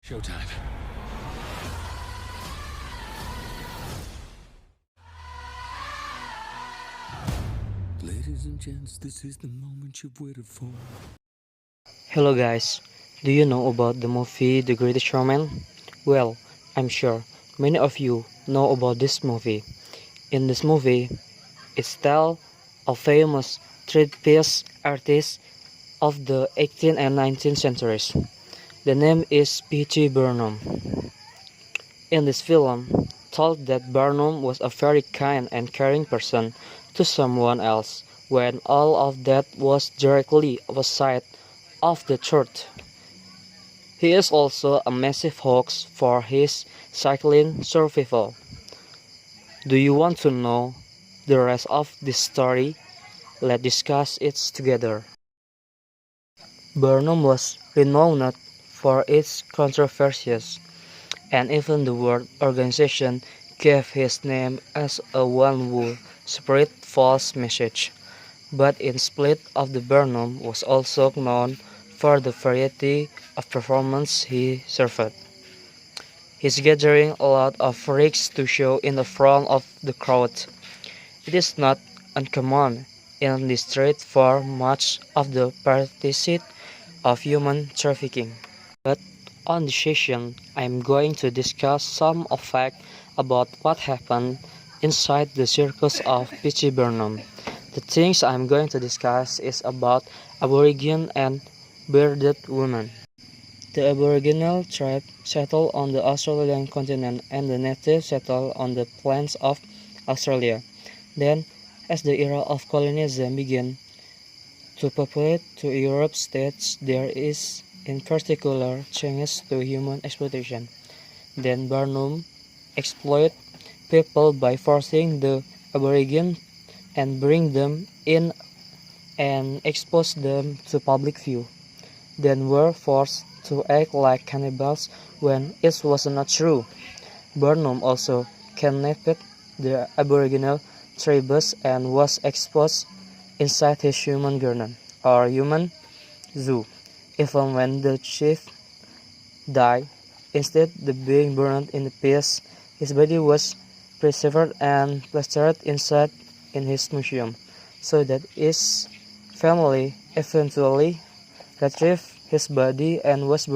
Showtime. Ladies and gents, this is the moment you've waited for. Hello guys, do you know about the movie The Greatest Showman? Well, I'm sure many of you know about this movie. In this movie, it tells of famous trapeze artists of the 18th and 19th centuries. The name is P.T Barnum. In this film, told that Barnum was a very kind and caring person to someone else when all of that was directly opposite of the truth. He is also a massive hoax for his cycling survival. Do you want to know the rest of this story? Let's discuss it together. Barnum was renowned for its controversies, and even the World Organization gave his name as a one who spread false message. But in spite of the Barnum was also known for the variety of performance he served. He's gathering a lot of freaks to show in the front of the crowd. It is not uncommon in the street for much of the practice of human trafficking. But on this session, I am going to discuss some of facts about what happened inside the circus of P.T Barnum. The things I am going to discuss is about Aborigine and bearded women. The Aboriginal tribe settled on the Australian continent and the natives settled on the plains of Australia. Then, as the era of colonialism began to populate to Europe states, there is in particular changes to human exploitation. Then Barnum exploit people by forcing the Aborigine and bring them in and expose them to public view. Then were forced to act like cannibals when it was not true. Barnum also kidnapped the Aboriginal tribes and was exposed inside his human garden or human zoo. Even when the chief died, instead of being burned in the pits, his body was preserved and plastered inside in his museum, so that his family eventually retrieved his body and was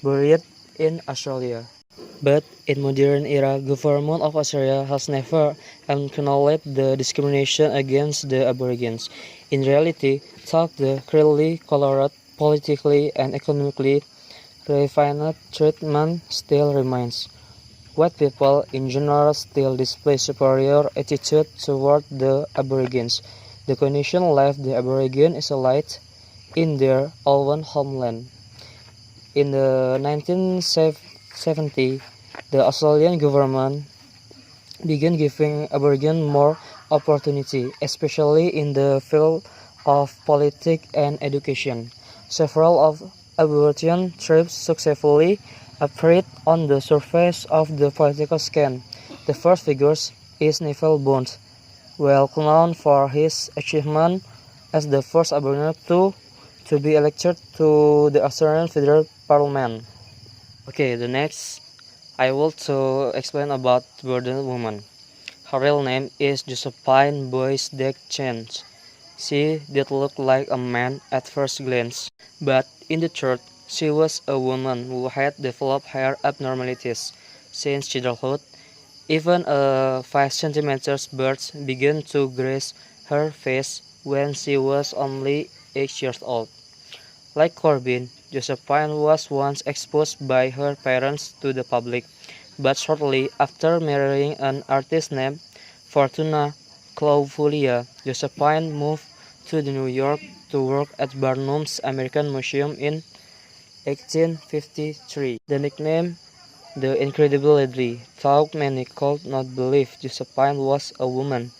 buried in Australia. But in modern era, government of Australia has never acknowledged the discrimination against the Aborigines. In reality, though the clearly colored, politically and economically refined treatment still remains. White people in general still display superior attitude toward the Aborigines. The condition left the Aborigines isolated in their own homeland. In the 1970s, the Australian government began giving Aborigines more opportunity, especially in the field of politics and education. Several of Aboriginal tribes successfully appeared on the surface of the political scene. The first figure is Neville Bond, well known for his achievement as the first Aboriginal to be elected to the Australian Federal Parliament. Okay, the next I will to explain about bearded woman. Her real name is Josephine Boyce Deck Chance. She did look like a man at first glance, but in the truth, she was a woman who had developed hair abnormalities since childhood. Even a 5 centimeters beard began to graze her face when she was only 8 years old. Like Corbin, Josephine was once exposed by her parents to the public, but shortly after marrying an artist named Fortuna Claufulia, Josephine moved to New York to work at Barnum's American Museum in 1853. The nickname The Incredible Lady, though many could not believe Josephine was a woman.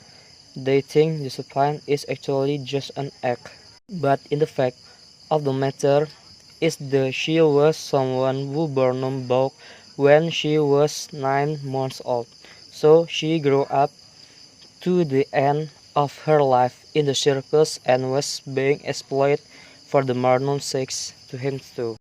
They think Josephine is actually just an act. But in the fact of the matter is that she was someone who Barnum bought when she was 9 months old. So she grew up to the end of her life in the circus and was being exploited for the Barnum's sake to him too.